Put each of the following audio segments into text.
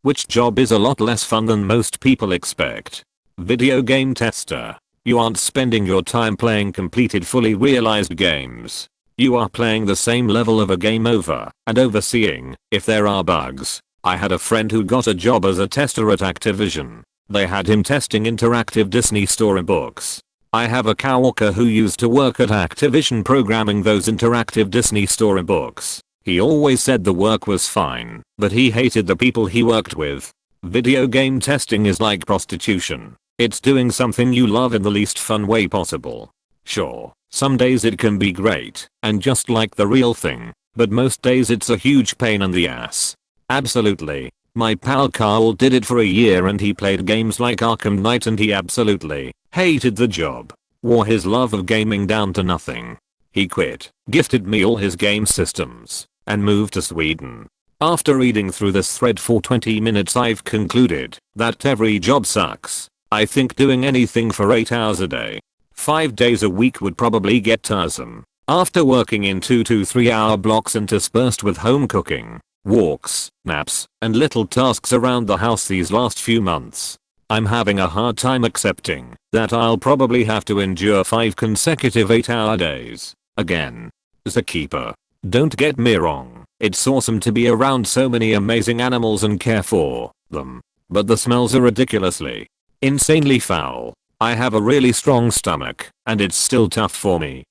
which job is a lot less fun than most people expect. Video game tester. You aren't spending your time playing completed fully realized games. You are playing the same level of a game over and overseeing if there are bugs. I had a friend who got a job as a tester at Activision. They had him testing interactive Disney storybooks. I have a coworker who used to work at Activision programming those interactive Disney storybooks. He always said the work was fine, but he hated the people he worked with. Video game testing is like prostitution. It's doing something you love in the least fun way possible. Sure, some days it can be great and just like the real thing, but most days it's a huge pain in the ass. Absolutely. My pal Carl did it for a year and he played games like Arkham Knight and he absolutely hated the job. Wore his love of gaming down to nothing. He quit, gifted me all his game systems, and moved to Sweden. After reading through this thread for 20 minutes I've concluded that every job sucks. I think doing anything for 8 hours a day, 5 days a week would probably get tiresome. After working in 2 to 3 hour blocks interspersed with home cooking, walks, naps, and little tasks around the house these last few months, I'm having a hard time accepting that I'll probably have to endure 5 consecutive 8-hour days again. As a keeper, don't get me wrong, it's awesome to be around so many amazing animals and care for them, but the smells are ridiculously, insanely foul. I have a really strong stomach, and it's still tough for me.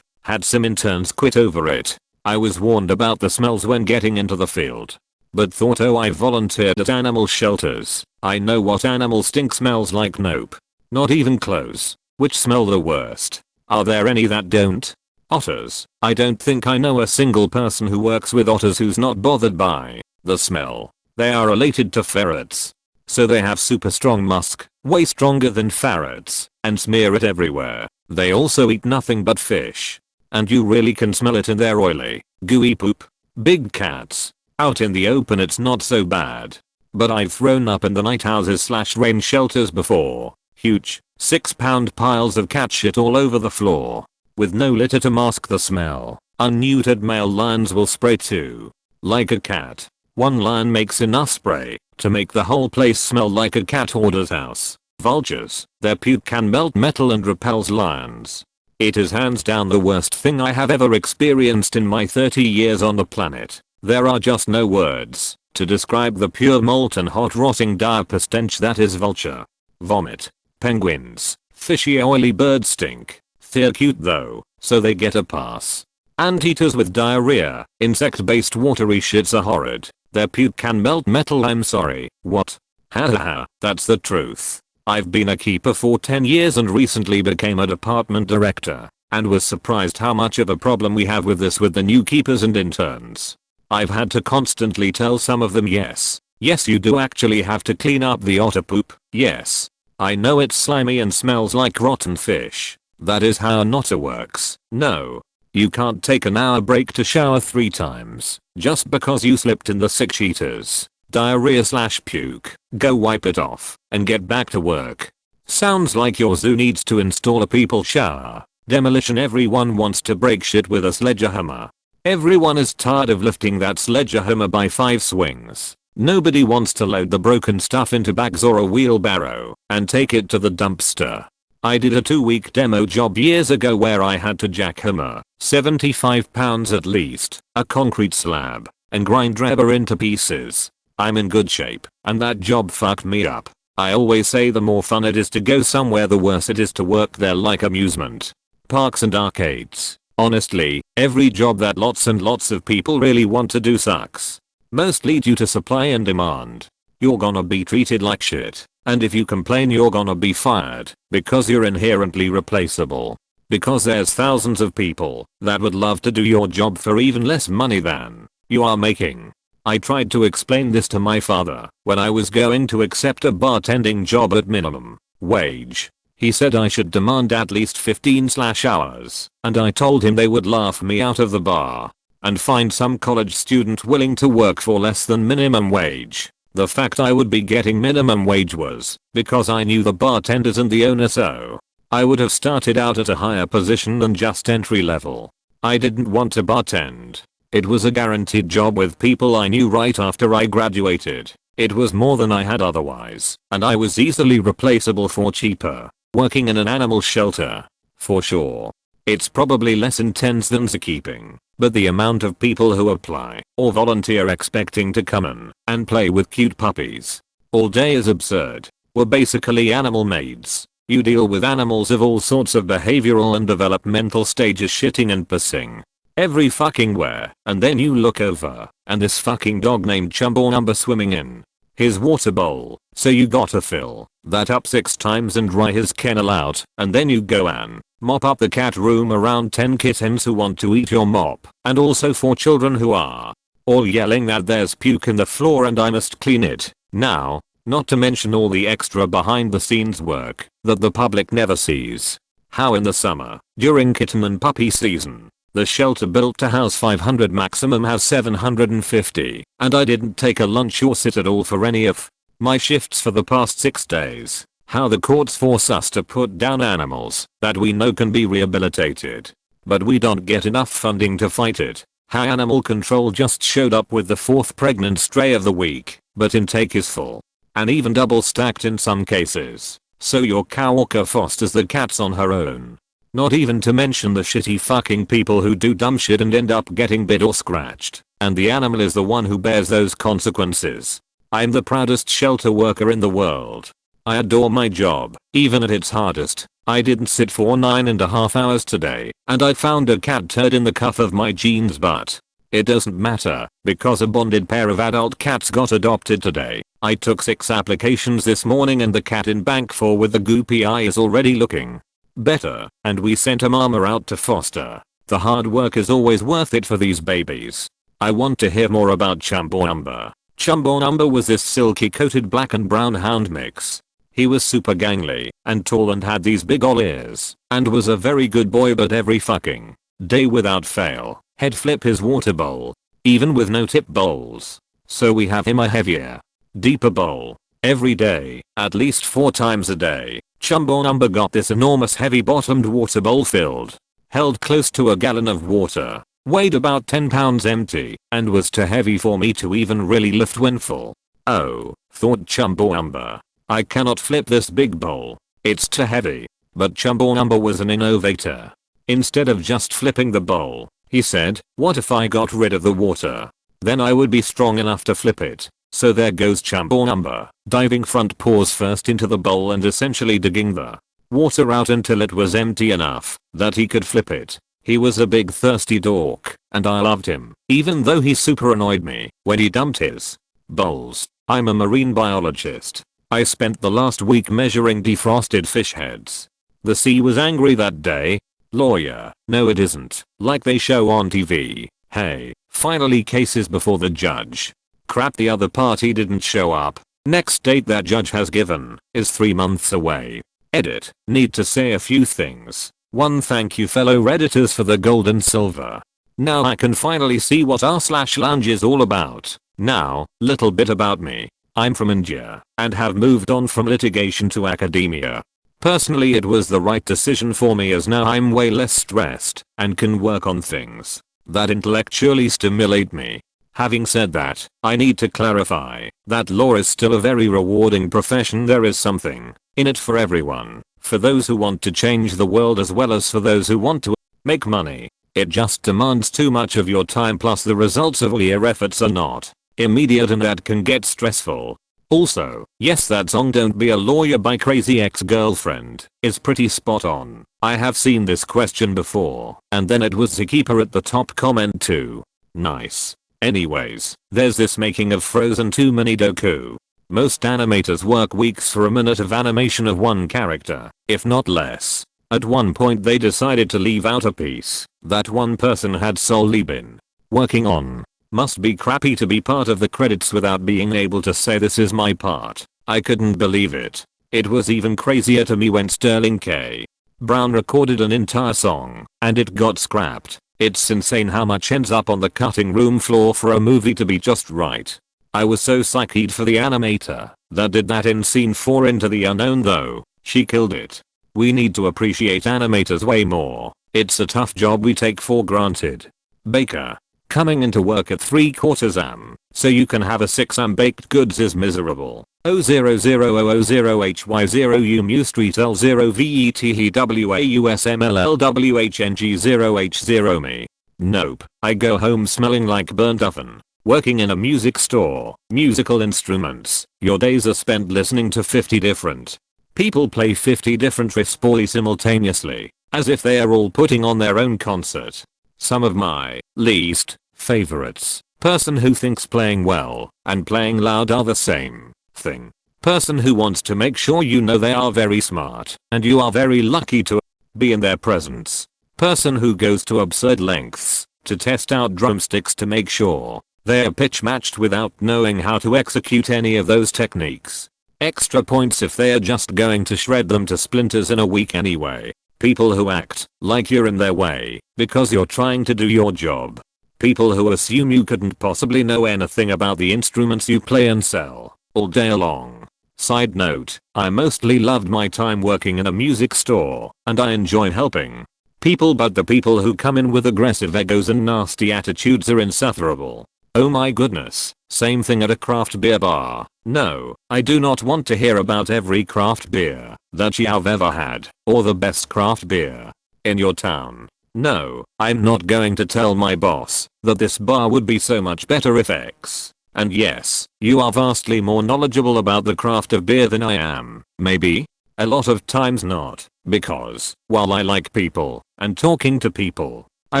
Had some interns quit over it. I was warned about the smells when getting into the field, but thought, oh, I volunteered at animal shelters, I know what animal stink smells like. Nope. Not even close. Which smell the worst? Are there any that don't? Otters. I don't think I know a single person who works with otters who's not bothered by the smell. They are related to ferrets, so they have super strong musk, way stronger than ferrets, and smear it everywhere. They also eat nothing but fish, and you really can smell it in their oily, gooey poop. Big cats. Out in the open it's not so bad, but I've thrown up in the night houses / rain shelters before. Huge, 6-pound piles of cat shit all over the floor, with no litter to mask the smell. Unneutered male lions will spray too. Like a cat. One lion makes enough spray to make the whole place smell like a cat hoarder's house. Vultures. Their puke can melt metal and repels lions. It is hands down the worst thing I have ever experienced in my 30 years on the planet. There are just no words to describe the pure molten hot rotting diaper stench that is vulture vomit. Penguins. Fishy oily birds stink. They're cute though, so they get a pass. Anteaters with diarrhea. Insect-based watery shits are horrid. Their puke can melt metal. I'm sorry, what? Hahaha, that's the truth. I've been a keeper for 10 years and recently became a department director, and was surprised how much of a problem we have with this with the new keepers and interns. I've had to constantly tell some of them yes, you do actually have to clean up the otter poop. Yes. I know it's slimy and smells like rotten fish. That is how an otter works. No. You can't take an hour break to shower 3 times just because you slipped in the 6 cheaters. Diarrhea / puke. Go wipe it off and get back to work. Sounds like your zoo needs to install a people shower. Demolition. Everyone wants to break shit with a sledgehammer. Everyone is tired of lifting that sledgehammer by 5 swings. Nobody wants to load the broken stuff into bags or a wheelbarrow and take it to the dumpster. I did a 2-week demo job years ago where I had to jackhammer, 75 pounds at least, a concrete slab, and grind rubber into pieces. I'm in good shape, and that job fucked me up. I always say the more fun it is to go somewhere, the worse it is to work there, like amusement parks and arcades. Honestly, every job that lots and lots of people really want to do sucks. Mostly due to supply and demand. You're gonna be treated like shit, and if you complain you're gonna be fired, because you're inherently replaceable. Because there's thousands of people that would love to do your job for even less money than you are making. I tried to explain this to my father when I was going to accept a bartending job at minimum wage. He said I should demand at least 15/hours, and I told him they would laugh me out of the bar and find some college student willing to work for less than minimum wage. The fact I would be getting minimum wage was because I knew the bartenders and the owner, so I would have started out at a higher position than just entry level. I didn't want to bartend. It was a guaranteed job with people I knew right after I graduated. It was more than I had otherwise, and I was easily replaceable for cheaper. Working in an animal shelter. For sure. It's probably less intense than zookeeping, but the amount of people who apply or volunteer expecting to come in and play with cute puppies all day is absurd. We're basically animal maids. You deal with animals of all sorts of behavioral and developmental stages shitting and pissing every fucking where, and then you look over and this fucking dog named Chumbawamba swimming in his water bowl, so you gotta fill that up 6 times and dry his kennel out, and then you go and mop up the cat room around 10 kittens who want to eat your mop, and also 4 children who are all yelling that there's puke in the floor and I must clean it now, not to mention all the extra behind the scenes work that the public never sees. How in the summer, during kitten and puppy season, the shelter built to house 500 maximum has 750, and I didn't take a lunch or sit at all for any of my shifts for the past 6 days. How the courts force us to put down animals that we know can be rehabilitated, but we don't get enough funding to fight it. How animal control just showed up with the 4th pregnant stray of the week, but intake is full, and even double stacked in some cases, so your coworker fosters the cats on her own. Not even to mention the shitty fucking people who do dumb shit and end up getting bit or scratched, and the animal is the one who bears those consequences. I'm the proudest shelter worker in the world. I adore my job, even at its hardest. I didn't sit for 9.5 hours today, and I found a cat turd in the cuff of my jeans, but it doesn't matter, because a bonded pair of adult cats got adopted today. I took 6 applications this morning and the cat in bank 4 with the goopy eye is already looking better, and we sent a mama out to foster. The hard work is always worth it for these babies. I want to hear more about Chumbawamba. Chumbawamba was this silky coated black and brown hound mix. He was super gangly and tall and had these big ol' ears and was a very good boy, but every fucking day without fail, he'd flip his water bowl, even with no tip bowls. So we have him a heavier, deeper bowl every day, at least 4 times a day. Chumbawamba got this enormous heavy bottomed water bowl filled, held close to a gallon of water, weighed about 10 pounds empty, and was too heavy for me to even really lift when full. Oh, thought Chumbawamba, I cannot flip this big bowl. It's too heavy. But Chumbawamba was an innovator. Instead of just flipping the bowl, he said, what if I got rid of the water? Then I would be strong enough to flip it. So there goes Chumbawamba, diving front paws first into the bowl and essentially digging the water out until it was empty enough that he could flip it. He was a big thirsty dork, and I loved him, even though he super annoyed me when he dumped his bowls. I'm a marine biologist. I spent the last week measuring defrosted fish heads. The sea was angry that day. Lawyer, no it isn't, like they show on TV. Hey, finally cases before the judge. Crap, the other party didn't show up. Next date that judge has given is 3 months away. Edit. Need to say a few things. 1. Thank you fellow redditors for the gold and silver. Now I can finally see what r/lounge is all about. Now, little bit about me. I'm from India and have moved on from litigation to academia. Personally it was the right decision for me, as now I'm way less stressed and can work on things that intellectually stimulate me. Having said that, I need to clarify that law is still a very rewarding profession. There is something in it for everyone, for those who want to change the world as well as for those who want to make money. It just demands too much of your time, plus the results of all your efforts are not immediate, and that can get stressful. Also, yes, that song "Don't Be a Lawyer" by Crazy Ex-Girlfriend is pretty spot on. I have seen this question before, and then it was Zookeeper at the top comment too. Nice. Anyways, there's this making of Frozen 2 mini doku. Most animators work weeks for a minute of animation of one character, if not less. At one point they decided to leave out a piece that one person had solely been working on. Must be crappy to be part of the credits without being able to say this is my part. I couldn't believe it. It was even crazier to me when Sterling K. Brown recorded an entire song and it got scrapped. It's insane how much ends up on the cutting room floor for a movie to be just right. I was so psyched for the animator that did that in scene 4 Into the Unknown though. She killed it. We need to appreciate animators way more. It's a tough job we take for granted. Baker. Coming into work at 3/4 am. so you can have a 6 baked goods is miserable. 00000HY0 U Street L0 VETHEWAUSMLLWHNG0H0 me. Nope, I go home smelling like burnt oven. Working in a music store, musical instruments, your days are spent listening to 50 different people play 50 different riffs poorly simultaneously, as if they are all putting on their own concert. Some of my least favorites. Person who thinks playing well and playing loud are the same thing. Person who wants to make sure you know they are very smart and you are very lucky to be in their presence. Person who goes to absurd lengths to test out drumsticks to make sure they are pitch matched without knowing how to execute any of those techniques. Extra points if they are just going to shred them to splinters in a week anyway. People who act like you're in their way because you're trying to do your job. People who assume you couldn't possibly know anything about the instruments you play and sell all day long. Side note, I mostly loved my time working in a music store and I enjoy helping people, but the people who come in with aggressive egos and nasty attitudes are insufferable. Oh my goodness, same thing at a craft beer bar. No, I do not want to hear about every craft beer that you have ever had, or the best craft beer in your town. No, I'm not going to tell my boss that this bar would be so much better if X. And yes, you are vastly more knowledgeable about the craft of beer than I am, maybe? A lot of times not, because, while I like people and talking to people, I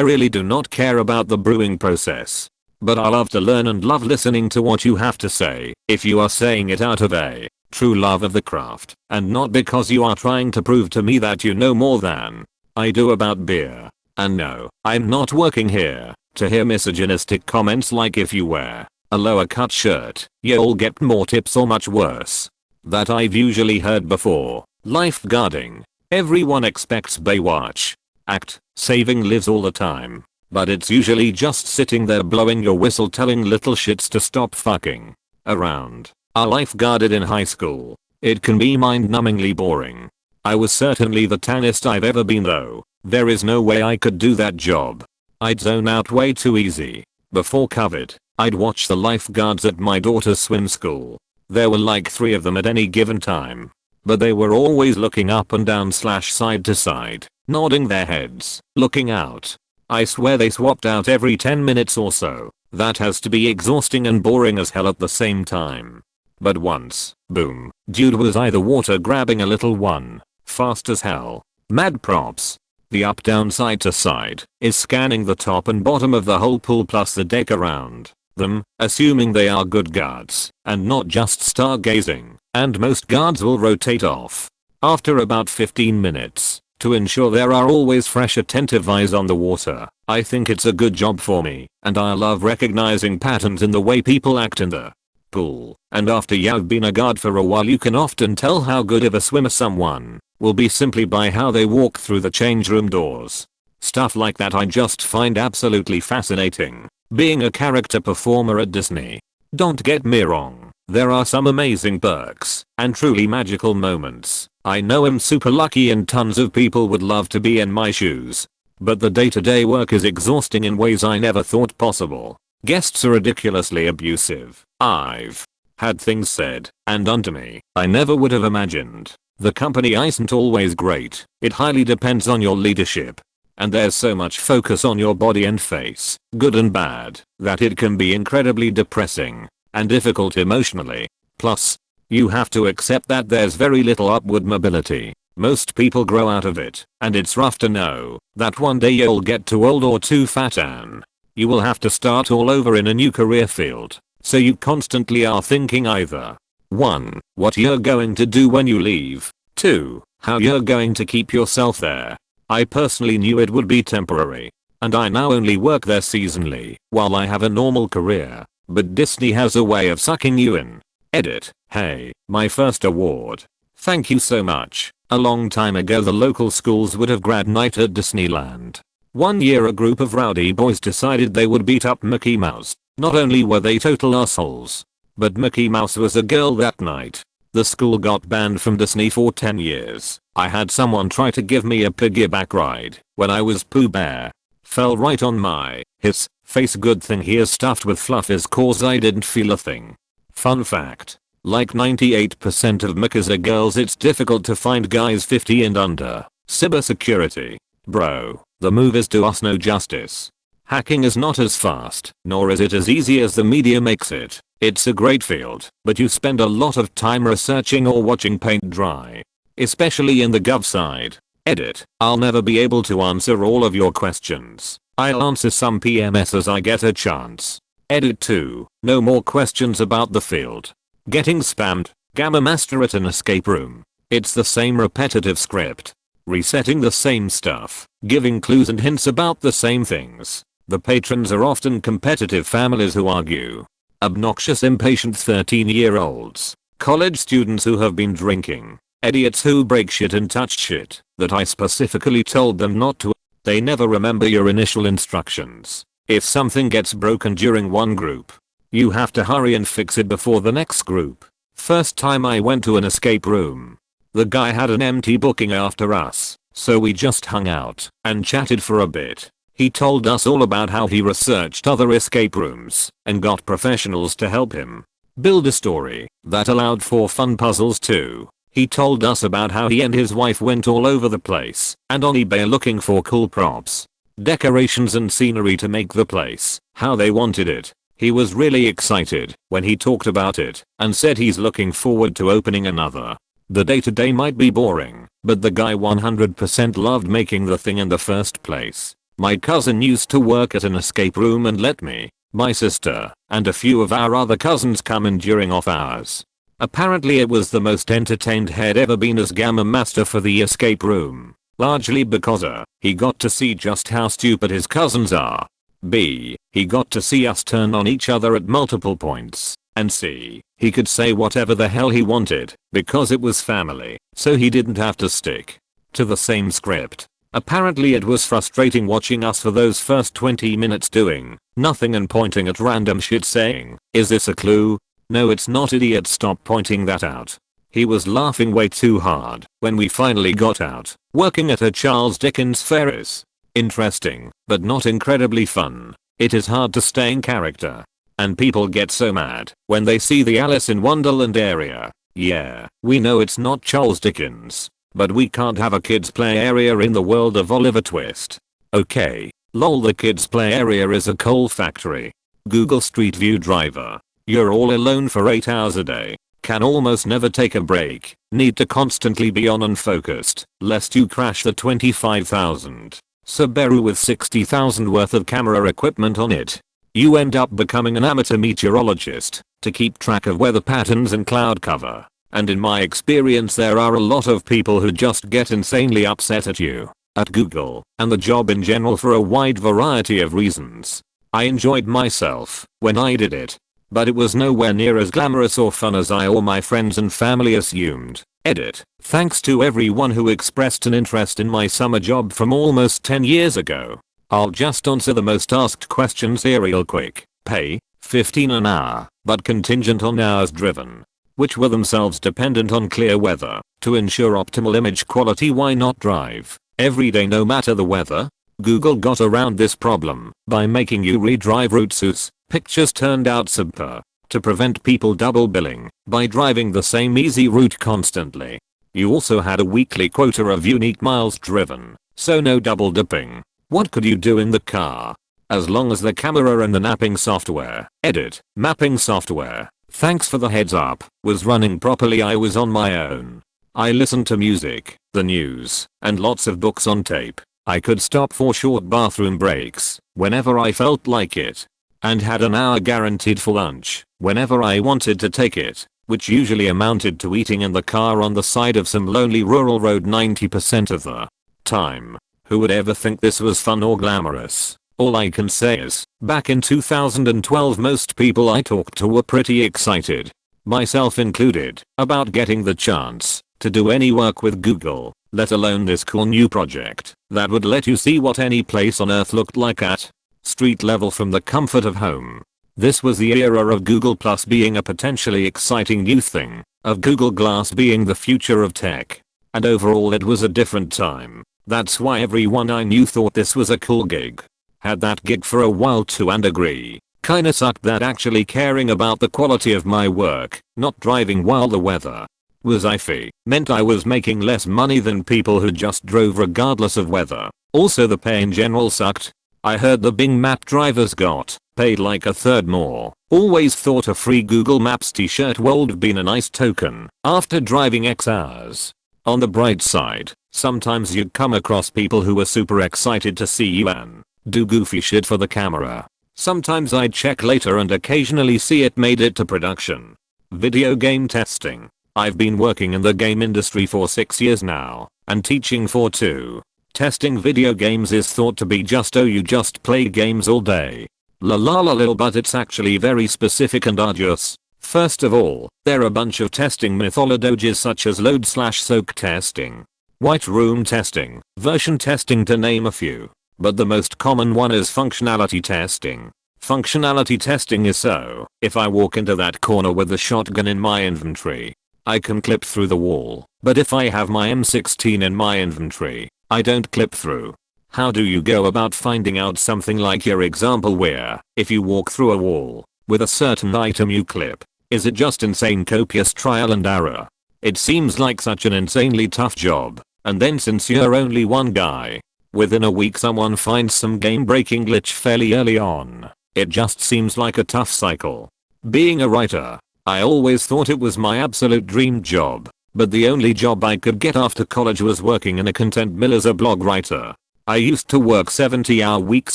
really do not care about the brewing process. But I love to learn and love listening to what you have to say if you are saying it out of a true love of the craft and not because you are trying to prove to me that you know more than I do about beer. And no, I'm not working here to hear misogynistic comments like if you wear a lower cut shirt, you'll get more tips or much worse. That I've usually heard before. Lifeguarding. Everyone expects Baywatch act saving lives all the time. But it's usually just sitting there blowing your whistle telling little shits to stop fucking around. I lifeguarded in high school. It can be mind-numbingly boring. I was certainly the tannest I've ever been though. There is no way I could do that job. I'd zone out way too easy. Before COVID, I'd watch the lifeguards at my daughter's swim school. There were like 3 of them at any given time. But they were always looking up and down / side to side, nodding their heads, looking out. I swear they swapped out every 10 minutes or so. That has to be exhausting and boring as hell at the same time. But once, boom, dude was either water grabbing a little one, fast as hell, mad props. The up down side to side is scanning the top and bottom of the whole pool plus the deck around them, assuming they are good guards and not just stargazing, and most guards will rotate off after about 15 minutes. To ensure there are always fresh attentive eyes on the water. I think it's a good job for me, and I love recognizing patterns in the way people act in the pool. And after you've been a guard for a while you can often tell how good of a swimmer someone will be simply by how they walk through the change room doors. Stuff like that I just find absolutely fascinating. Being a character performer at Disney. Don't get me wrong, there are some amazing perks and truly magical moments. I know I'm super lucky and tons of people would love to be in my shoes. But the day-to-day work is exhausting in ways I never thought possible. Guests are ridiculously abusive. I've had things said and done to me I never would have imagined. The company isn't always great. It highly depends on your leadership. And there's so much focus on your body and face, good and bad, that it can be incredibly depressing and difficult emotionally. Plus, you have to accept that there's very little upward mobility. Most people grow out of it, and it's rough to know that one day you'll get too old or too fat and you will have to start all over in a new career field. So you constantly are thinking either 1. What you're going to do when you leave. 2. How you're going to keep yourself there. I personally knew it would be temporary, and I now only work there seasonally while I have a normal career. But Disney has a way of sucking you in. Edit. Hey, my first award. Thank you so much. A long time ago the local schools would have grad night at Disneyland. One year a group of rowdy boys decided they would beat up Mickey Mouse. Not only were they total assholes, but Mickey Mouse was a girl that night. The school got banned from Disney for 10 years. I had someone try to give me a piggyback ride when I was Pooh Bear. Fell right on my his face. Good thing he is stuffed with fluff is cause I didn't feel a thing. Fun fact. Like 98% of Mechas are girls, it's difficult to find guys 50 and under. Cybersecurity. Bro, the move is do us no justice. Hacking is not as fast, nor is it as easy as the media makes it. It's a great field, but you spend a lot of time researching or watching paint dry. Especially in the gov side. Edit. I'll never be able to answer all of your questions. I'll answer some PMS as I get a chance. Edit 2. No more questions about the field. Getting spammed. Gamma Master at an escape room. It's the same repetitive script. Resetting the same stuff. Giving clues and hints about the same things. The patrons are often competitive families who argue. Obnoxious impatient 13-year-olds. College students who have been drinking. Idiots who break shit and touch shit that I specifically told them not to. They never remember your initial instructions. If something gets broken during one group, you have to hurry and fix it before the next group. First time I went to an escape room. The guy had an empty booking after us, so we just hung out and chatted for a bit. He told us all about how he researched other escape rooms and got professionals to help him build a story that allowed for fun puzzles too. He told us about how he and his wife went all over the place and on eBay looking for cool props, decorations and scenery to make the place how they wanted it. He was really excited when he talked about it and said he's looking forward to opening another. The day-to-day might be boring, but the guy 100% loved making the thing in the first place. My cousin used to work at an escape room and let me, my sister, and a few of our other cousins come in during off hours. Apparently it was the most entertained he'd ever been as Gamma Master for the escape room. Largely because he got to see just how stupid his cousins are. B. He got to see us turn on each other at multiple points. And C. He could say whatever the hell he wanted because it was family, so he didn't have to stick to the same script. Apparently it was frustrating watching us for those first 20 minutes doing nothing and pointing at random shit saying, "Is this a clue? No it's not idiot, stop pointing that out." He was laughing way too hard when we finally got out, working at a Charles Dickens Ferris. Interesting, but not incredibly fun. It is hard to stay in character. And people get so mad when they see the Alice in Wonderland area. Yeah, we know it's not Charles Dickens, but we can't have a kids play area in the world of Oliver Twist. Okay, lol, the kids play area is a coal factory. Google Street View driver. You're all alone for 8 hours a day. Can almost never take a break. Need to constantly be on and focused, lest you crash the 25,000 Subaru with 60,000 worth of camera equipment on it. You end up becoming an amateur meteorologist to keep track of weather patterns and cloud cover. And in my experience there are a lot of people who just get insanely upset at you, at Google, and the job in general for a wide variety of reasons. I enjoyed myself when I did it, but it was nowhere near as glamorous or fun as I or my friends and family assumed. Edit. Thanks to everyone who expressed an interest in my summer job from almost 10 years ago. I'll just answer the most asked questions here real quick. Pay, $15 an hour, but contingent on hours driven, which were themselves dependent on clear weather. To ensure optimal image quality, why not drive every day no matter the weather? Google got around this problem by making you redrive routes. Pictures turned out subpar. To prevent people double billing by driving the same easy route constantly. You also had a weekly quota of unique miles driven, so no double dipping. What could you do in the car? As long as the camera and the mapping software, edit, mapping software, thanks for the heads up, was running properly, I was on my own. I listened to music, the news, and lots of books on tape. I could stop for short bathroom breaks whenever I felt like it. And had an hour guaranteed for lunch whenever I wanted to take it, which usually amounted to eating in the car on the side of some lonely rural road 90% of the time. Who would ever think this was fun or glamorous? All I can say is, back in 2012 most people I talked to were pretty excited, myself included, about getting the chance to do any work with Google, let alone this cool new project that would let you see what any place on earth looked like at street level from the comfort of home. This was the era of Google Plus being a potentially exciting new thing, of Google Glass being the future of tech. And overall it was a different time. That's why everyone I knew thought this was a cool gig. Had that gig for a while too and agree. Kinda sucked that actually caring about the quality of my work, not driving while the weather was iffy, meant I was making less money than people who just drove regardless of weather. Also the pay in general sucked. I heard the Bing Map drivers got paid like a third more. Always thought a free Google Maps t-shirt would have been a nice token after driving X hours. On the bright side, sometimes you come across people who are super excited to see you and do goofy shit for the camera. Sometimes I'd check later and occasionally see it made it to production. Video game testing. I've been working in the game industry for 6 years now, and teaching for 2. Testing video games is thought to be just you just play games all day. La la la lil, but it's actually very specific and arduous. First of all, there are a bunch of testing methodologies such as load/soak testing, white room testing, version testing to name a few. But the most common one is functionality testing. Functionality testing is so, if I walk into that corner with the shotgun in my inventory, I can clip through the wall, but if I have my M16 in my inventory, I don't clip through. How do you go about finding out something like your example where, if you walk through a wall, with a certain item you clip? Is it just insane copious trial and error? It seems like such an insanely tough job, and then since you're only one guy, within a week someone finds some game breaking glitch fairly early on. It just seems like a tough cycle. Being a writer, I always thought it was my absolute dream job, but the only job I could get after college was working in a content mill as a blog writer. I used to work 70-hour weeks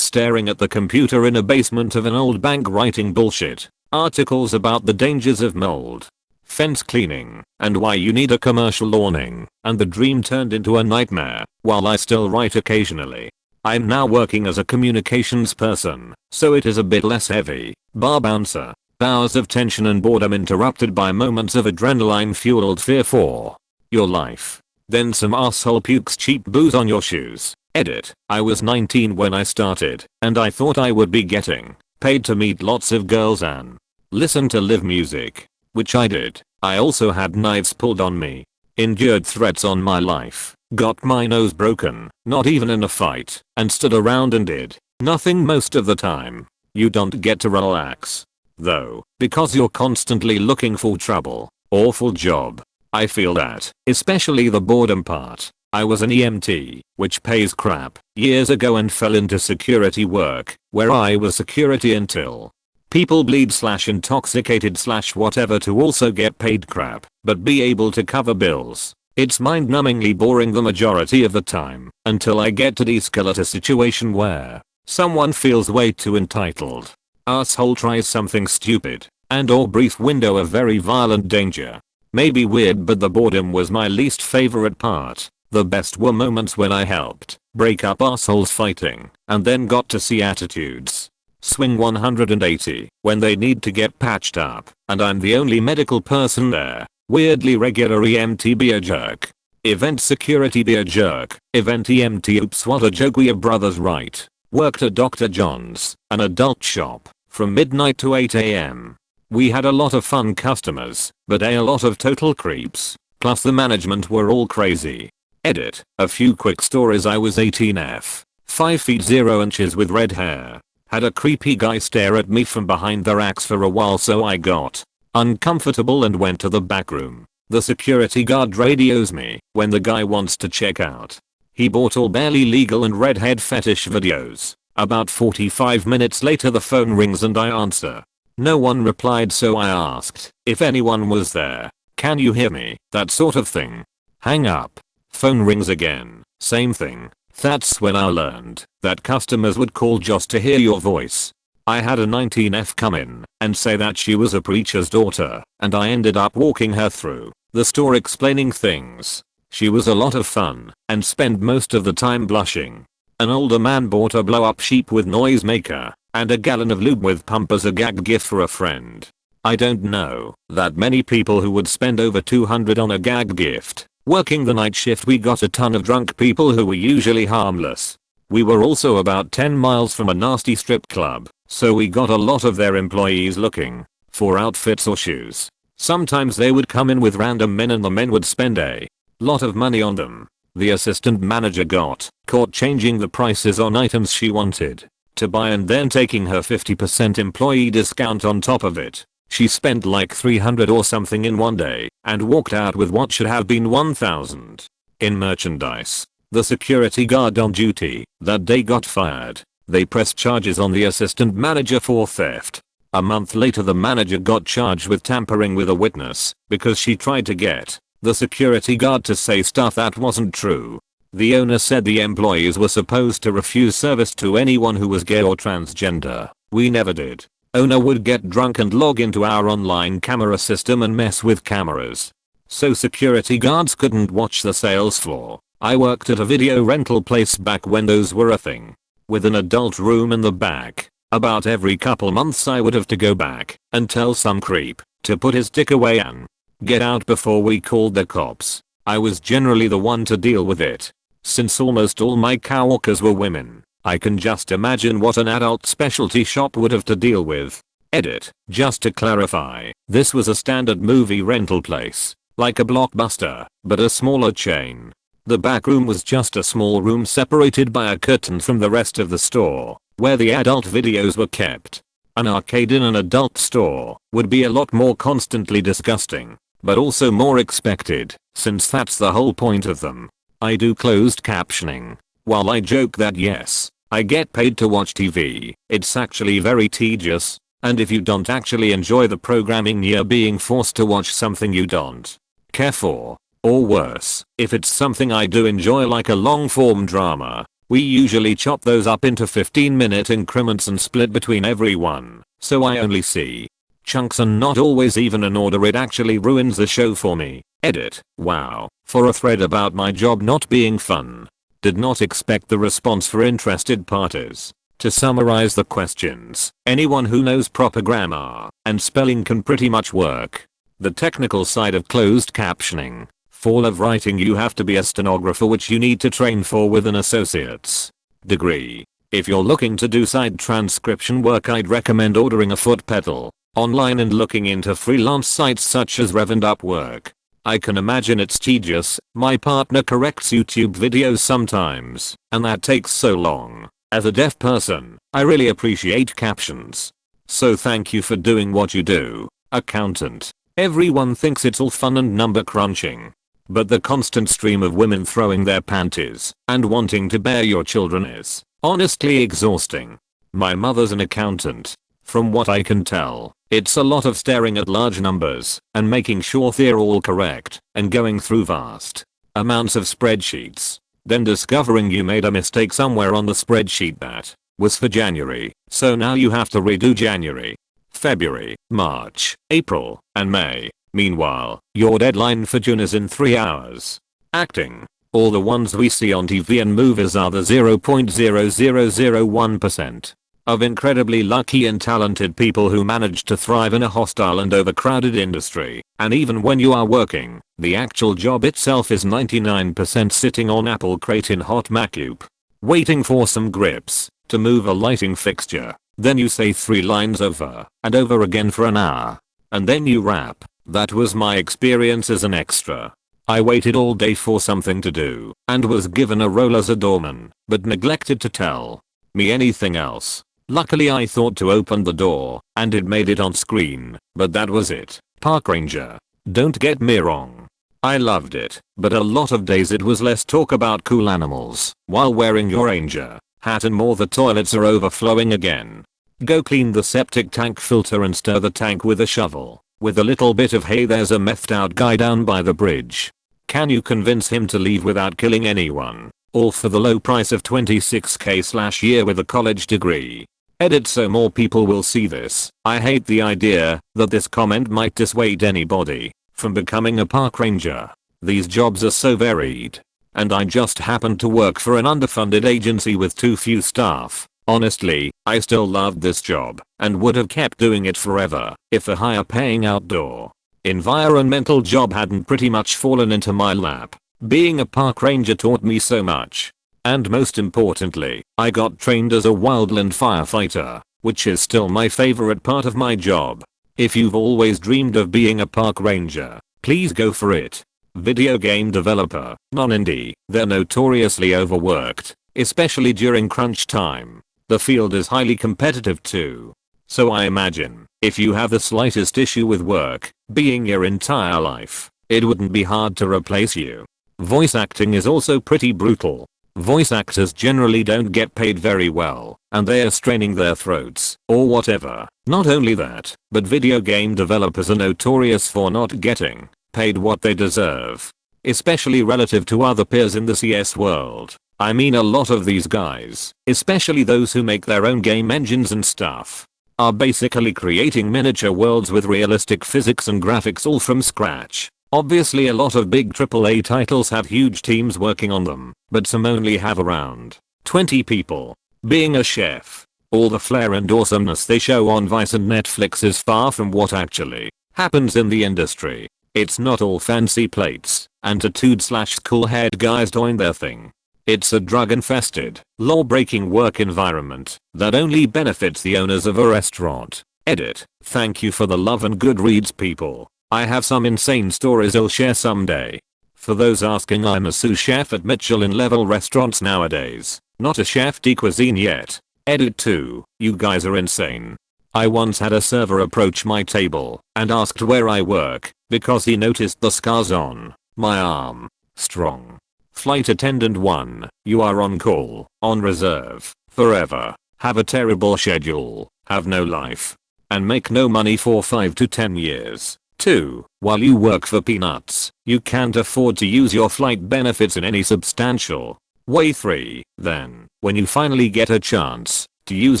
staring at the computer in a basement of an old bank writing bullshit articles about the dangers of mold, fence cleaning, and why you need a commercial awning, and the dream turned into a nightmare, while I still write occasionally. I'm now working as a communications person, so it is a bit less heavy, bar bouncer. Hours of tension and boredom interrupted by moments of adrenaline-fueled fear for your life. Then some asshole pukes cheap booze on your shoes. Edit. I was 19 when I started, and I thought I would be getting paid to meet lots of girls and listen to live music, which I did. I also had knives pulled on me, endured threats on my life, got my nose broken, not even in a fight, and stood around and did nothing most of the time. You don't get to relax, though, because you're constantly looking for trouble. Awful job. I feel that, especially the boredom part. I was an EMT, which pays crap, years ago and fell into security work, where I was security until people bleed/intoxicated/whatever to also get paid crap, but be able to cover bills. It's mind-numbingly boring the majority of the time, until I get to de-escalate a situation where someone feels way too entitled. Asshole tries something stupid, and or brief window of very violent danger. Maybe weird, but the boredom was my least favorite part. The best were moments when I helped break up assholes fighting, and then got to see attitudes swing 180 when they need to get patched up, and I'm the only medical person there. Weirdly regular EMT be a jerk. Event security be a jerk. Event EMT oops what a joke, we are brothers right. Worked at Dr. John's, an adult shop, from midnight to 8 AM. We had a lot of fun customers, but a lot of total creeps, plus the management were all crazy. Edit. A few quick stories. I was 18F, 5 feet 0 inches with red hair. Had a creepy guy stare at me from behind the racks for a while, so I got uncomfortable and went to the back room. The security guard radios me when the guy wants to check out. He bought all barely legal and redhead fetish videos. About 45 minutes later the phone rings and I answer. No one replied, so I asked if anyone was there. Can you hear me? That sort of thing. Hang up. Phone rings again. Same thing. That's when I learned that customers would call just to hear your voice. I had a 19F come in and say that she was a preacher's daughter, and I ended up walking her through the store explaining things. She was a lot of fun and spent most of the time blushing. An older man bought a blow-up sheep with noisemaker and a gallon of lube with pump as a gag gift for a friend. I don't know that many people who would spend over $200 on a gag gift. Working the night shift, we got a ton of drunk people who were usually harmless. We were also about 10 miles from a nasty strip club, so we got a lot of their employees looking for outfits or shoes. Sometimes they would come in with random men and the men would spend a lot of money on them. The assistant manager got caught changing the prices on items she wanted to buy and then taking her 50% employee discount on top of it. She spent like $300 or something in one day and walked out with what should have been $1,000 in merchandise. The security guard on duty that day got fired. They pressed charges on the assistant manager for theft. A month later the manager got charged with tampering with a witness because she tried to get the security guard to say stuff that wasn't true. The owner said the employees were supposed to refuse service to anyone who was gay or transgender. We never did. Owner would get drunk and log into our online camera system and mess with cameras. So security guards couldn't watch the sales floor. I worked at a video rental place back when those were a thing, with an adult room in the back. About every couple months I would have to go back and tell some creep to put his dick away and get out before we called the cops. I was generally the one to deal with it. Since almost all my coworkers were women, I can just imagine what an adult specialty shop would have to deal with. Edit. Just to clarify, this was a standard movie rental place, like a Blockbuster, but a smaller chain. The back room was just a small room separated by a curtain from the rest of the store, where the adult videos were kept. An arcade in an adult store would be a lot more constantly disgusting, but also more expected, since that's the whole point of them. I do closed captioning. While I joke that yes, I get paid to watch TV, it's actually very tedious, and if you don't actually enjoy the programming you're being forced to watch something you don't care for. Or worse, if it's something I do enjoy like a long form drama, we usually chop those up into 15-minute increments and split between everyone, so I only see chunks and not always even in order. It actually ruins the show for me. Edit. Wow. For a thread about my job not being fun. Did not expect the response for interested parties. To summarize the questions, anyone who knows proper grammar and spelling can pretty much work the technical side of closed captioning. For live writing you have to be a stenographer, which you need to train for with an associate's degree. If you're looking to do side transcription work, I'd recommend ordering a foot pedal online and looking into freelance sites such as Rev and Upwork. I can imagine it's tedious. My partner corrects YouTube videos sometimes, and that takes so long. As a deaf person, I really appreciate captions. So thank you for doing what you do, accountant. Everyone thinks it's all fun and number crunching. But the constant stream of women throwing their panties and wanting to bear your children is honestly exhausting. My mother's an accountant. From what I can tell, it's a lot of staring at large numbers and making sure they're all correct and going through vast amounts of spreadsheets. Then discovering you made a mistake somewhere on the spreadsheet that was for January, so now you have to redo January, February, March, April, and May. Meanwhile, your deadline for June is in 3 hours. Acting. All the ones we see on TV and movies are the 0.0001% of incredibly lucky and talented people who manage to thrive in a hostile and overcrowded industry. And even when you are working, the actual job itself is 99% sitting on apple crate in hot MacUp, waiting for some grips to move a lighting fixture. Then you say 3 lines over and over again for an hour. And then you rap. That was my experience as an extra. I waited all day for something to do and was given a role as a doorman, but neglected to tell me anything else. Luckily I thought to open the door and it made it on screen, but that was it. Park ranger. Don't get me wrong. I loved it, but a lot of days it was less talk about cool animals while wearing your ranger hat and more the toilets are overflowing again. Go clean the septic tank filter and stir the tank with a shovel. With a little bit of hey, there's a methed out guy down by the bridge. Can you convince him to leave without killing anyone? All for the low price of $26k/year with a college degree. Edit so more people will see this. I hate the idea that this comment might dissuade anybody from becoming a park ranger. These jobs are so varied. And I just happened to work for an underfunded agency with too few staff. Honestly, I still loved this job and would have kept doing it forever if a higher paying outdoor environmental job hadn't pretty much fallen into my lap. Being a park ranger taught me so much. And most importantly, I got trained as a wildland firefighter, which is still my favorite part of my job. If you've always dreamed of being a park ranger, please go for it. Video game developer, non-indie, they're notoriously overworked, especially during crunch time. The field is highly competitive too. So I imagine, if you have the slightest issue with work, being your entire life, it wouldn't be hard to replace you. Voice acting is also pretty brutal. Voice actors generally don't get paid very well, and they are straining their throats, or whatever. Not only that, but video game developers are notorious for not getting paid what they deserve. Especially relative to other peers in the CS world. I mean, a lot of these guys, especially those who make their own game engines and stuff, are basically creating miniature worlds with realistic physics and graphics all from scratch. Obviously a lot of big AAA titles have huge teams working on them, but some only have around 20 people. Being a chef, all the flair and awesomeness they show on Vice and Netflix is far from what actually happens in the industry. It's not all fancy plates and tattooed / cool haired guys doing their thing. It's a drug-infested, law-breaking work environment that only benefits the owners of a restaurant. Edit. Thank you for the love and good reads, people. I have some insane stories I'll share someday. For those asking, I'm a sous chef at Michelin level restaurants nowadays, not a chef de cuisine yet. Edit 2. You guys are insane. I once had a server approach my table and asked where I work because he noticed the scars on my arm. Strong. Flight attendant 1, you are on call, on reserve, forever, have a terrible schedule, have no life, and make no money for 5 to 10 years. 2, while you work for peanuts, you can't afford to use your flight benefits in any substantial way. 3, then, when you finally get a chance to use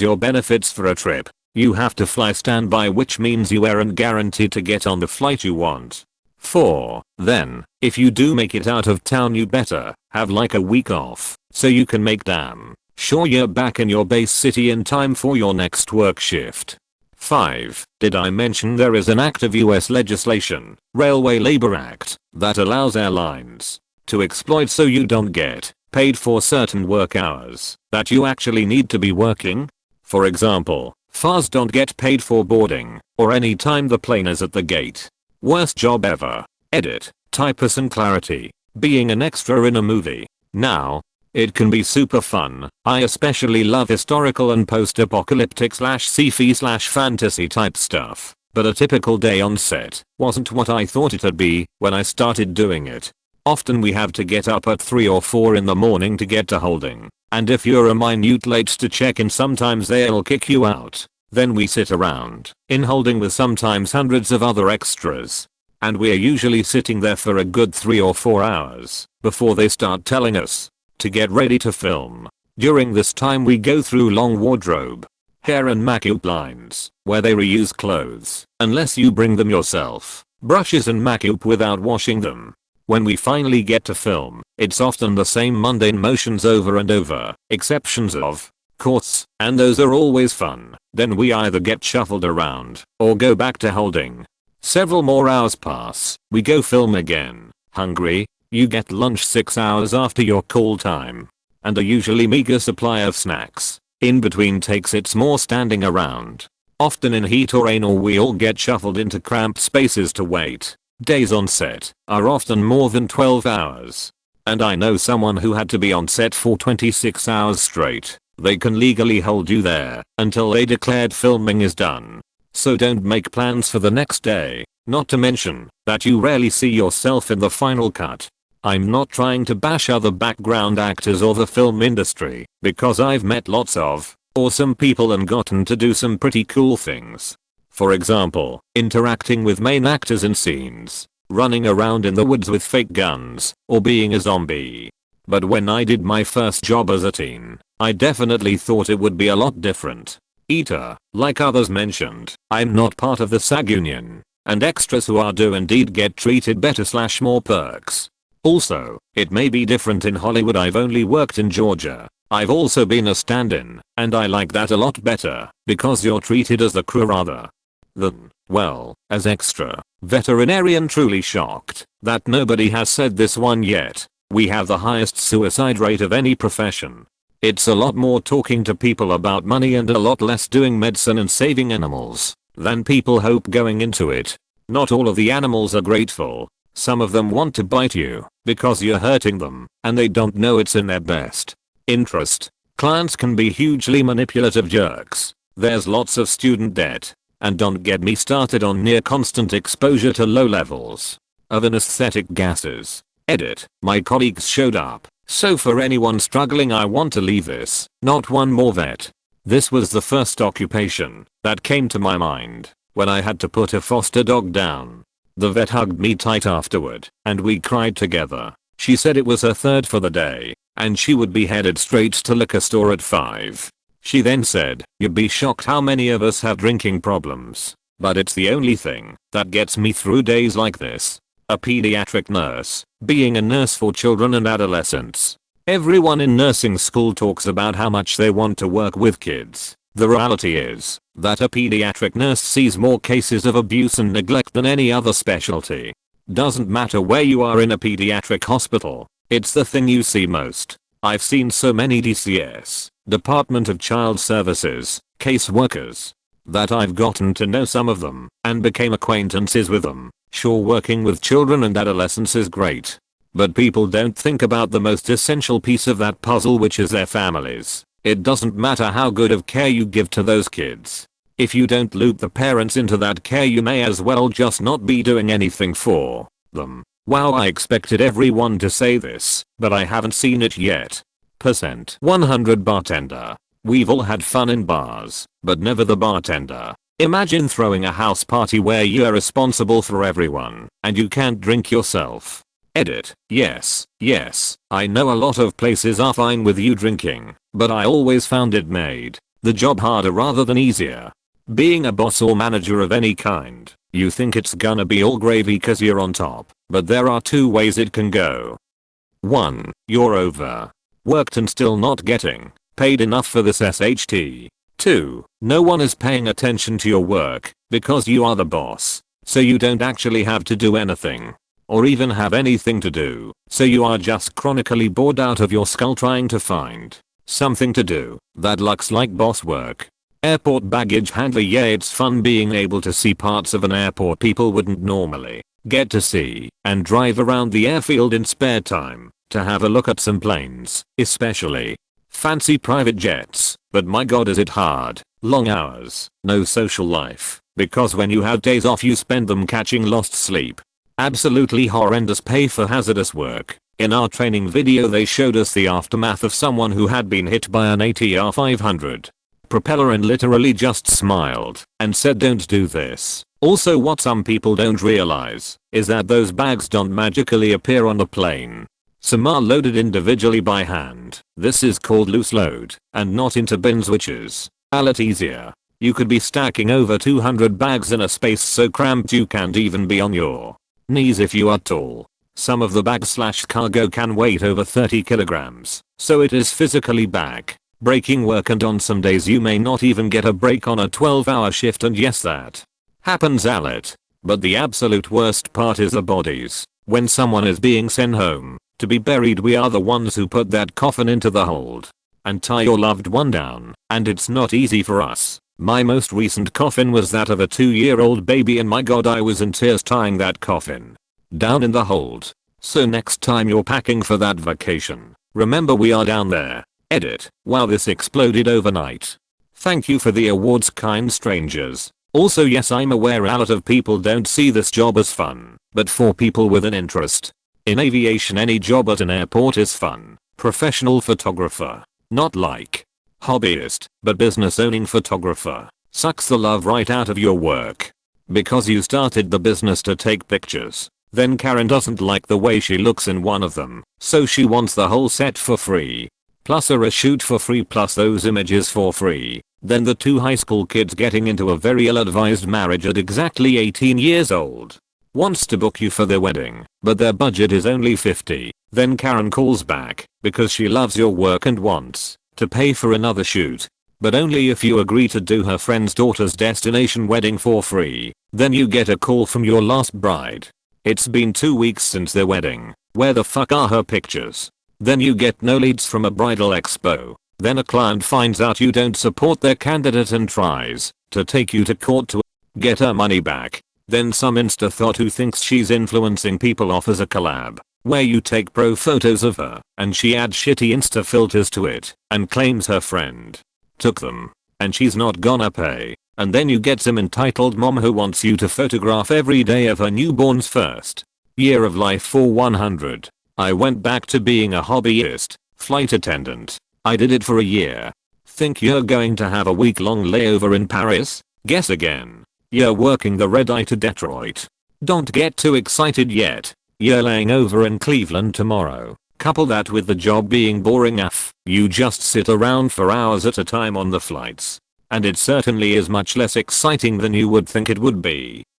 your benefits for a trip, you have to fly standby, which means you aren't guaranteed to get on the flight you want. 4, then, if you do make it out of town, you better have like a week off so you can make damn sure you're back in your base city in time for your next work shift. 5. Did I mention there is an active US legislation, Railway Labor Act, that allows airlines to exploit so you don't get paid for certain work hours that you actually need to be working? For example, FARs don't get paid for boarding or any time the plane is at the gate. Worst job ever. Edit. Typus and clarity. Being an extra in a movie. Now, it can be super fun. I especially love historical and post-apocalyptic / sci-fi / fantasy type stuff. But a typical day on set wasn't what I thought it'd be when I started doing it. Often we have to get up at 3 or 4 in the morning to get to holding. And if you're a minute late to check in, sometimes they'll kick you out. Then we sit around in holding with sometimes hundreds of other extras. And we're usually sitting there for a good 3 or 4 hours before they start telling us to get ready to film. During this time we go through long wardrobe, hair and makeup lines where they reuse clothes unless you bring them yourself, brushes and makeup without washing them. When we finally get to film, it's often the same mundane motions over and over, exceptions of course, and those are always fun. Then we either get shuffled around or go back to holding. Several more hours pass, we go film again. Hungry? You get lunch 6 hours after your call time. And a usually meager supply of snacks. In between takes it's more standing around. Often in heat or rain, or we all get shuffled into cramped spaces to wait. Days on set are often more than 12 hours. And I know someone who had to be on set for 26 hours straight. They can legally hold you there until they declared filming is done. So don't make plans for the next day, not to mention that you rarely see yourself in the final cut. I'm not trying to bash other background actors or the film industry, because I've met lots of awesome people and gotten to do some pretty cool things. For example, interacting with main actors in scenes, running around in the woods with fake guns, or being a zombie. But when I did my first job as a teen, I definitely thought it would be a lot different. Like others mentioned, I'm not part of the SAG union, and extras who are do indeed get treated better / more perks. Also, it may be different in Hollywood. I've only worked in Georgia. I've also been a stand-in, and I like that a lot better, because you're treated as the crew rather than, well, as extra. Veterinarian. Truly shocked that nobody has said this one yet. We have the highest suicide rate of any profession. It's a lot more talking to people about money and a lot less doing medicine and saving animals than people hope going into it. Not all of the animals are grateful. Some of them want to bite you because you're hurting them and they don't know it's in their best interest. Clients can be hugely manipulative jerks. There's lots of student debt. And don't get me started on near constant exposure to low levels of anesthetic gases. Edit. My colleagues showed up. So for anyone struggling, I want to leave this. Not one more vet. This was the first occupation that came to my mind when I had to put a foster dog down. The vet hugged me tight afterward, and we cried together. She said it was her third for the day, and she would be headed straight to liquor store at 5. She then said, "You'd be shocked how many of us have drinking problems, but it's the only thing that gets me through days like this." A pediatric nurse, being a nurse for children and adolescents. Everyone in nursing school talks about how much they want to work with kids. The reality is that a pediatric nurse sees more cases of abuse and neglect than any other specialty. Doesn't matter where you are in a pediatric hospital, it's the thing you see most. I've seen so many DCS, Department of Child Services, case workers, that I've gotten to know some of them and became acquaintances with them. Sure, working with children and adolescents is great, but people don't think about the most essential piece of that puzzle, which is their families. It doesn't matter how good of care you give to those kids. If you don't loop the parents into that care, you may as well just not be doing anything for them. Wow, I expected everyone to say this, but I haven't seen it yet. Percent 100 bartender. We've all had fun in bars, but never the bartender. Imagine throwing a house party where you're responsible for everyone, and you can't drink yourself. Edit. Yes, I know a lot of places are fine with you drinking, but I always found it made the job harder rather than easier. Being a boss or manager of any kind, you think it's gonna be all gravy cause you're on top, but there are two ways it can go. 1. You're overworked and still not getting paid enough for this SHT. 2. No one is paying attention to your work because you are the boss, so you don't actually have to do anything or even have anything to do, so you are just chronically bored out of your skull trying to find something to do that looks like boss work. Airport baggage handler. Yeah, it's fun being able to see parts of an airport people wouldn't normally get to see, and drive around the airfield in spare time to have a look at some planes, especially fancy private jets. But my god, is it hard. Long hours, no social life, because when you have days off you spend them catching lost sleep. Absolutely horrendous pay for hazardous work. In our training video they showed us the aftermath of someone who had been hit by an ATR 500 propeller and literally just smiled and said, "Don't do this." Also, what some people don't realize is that those bags don't magically appear on the plane. Some are loaded individually by hand. This is called loose load, and not into bins, which is a lot easier. You could be stacking over 200 bags in a space so cramped you can't even be on your knees if you are tall. Some of the bags/cargo can weigh over 30 kilograms, so it is physically back-breaking work, and on some days you may not even get a break on a 12-hour shift, and yes, that happens a lot. But the absolute worst part is the bodies. When someone is being sent home to be buried, we are the ones who put that coffin into the hold and tie your loved one down, and it's not easy for us. My most recent coffin was that of a 2-year-old baby, and my god, I was in tears tying that coffin down in the hold. So next time you're packing for that vacation, remember we are down there. Edit. Wow, this exploded overnight. Thank you for the awards, kind strangers. Also, yes, I'm aware a lot of people don't see this job as fun, but for people with an interest in aviation, any job at an airport is fun. Professional photographer. Not like hobbyist, but business owning photographer. Sucks the love right out of your work. Because you started the business to take pictures. Then Karen doesn't like the way she looks in one of them, so she wants the whole set for free. Plus a shoot for free, plus those images for free. Then the two high school kids getting into a very ill-advised marriage at exactly 18 years old wants to book you for their wedding, but their budget is only 50. Then Karen calls back because she loves your work and wants to pay for another shoot, but only if you agree to do her friend's daughter's destination wedding for free. Then you get a call from your last bride. It's been 2 weeks since their wedding. Where the fuck are her pictures? Then you get no leads from a bridal expo. Then a client finds out you don't support their candidate and tries to take you to court to get her money back. Then some insta thought who thinks she's influencing people offers a collab where you take pro photos of her and she adds shitty Insta filters to it and claims her friend took them and she's not gonna pay. And then you get some entitled mom who wants you to photograph every day of her newborn's first year of life for 100. I went back to being a hobbyist, flight attendant. I did it for a year. Think you're going to have a week-long layover in Paris? Guess again. You're working the red eye to Detroit. Don't get too excited yet. You're laying over in Cleveland tomorrow. Couple that with the job being boring AF. You just sit around for hours at a time on the flights. And it certainly is much less exciting than you would think it would be.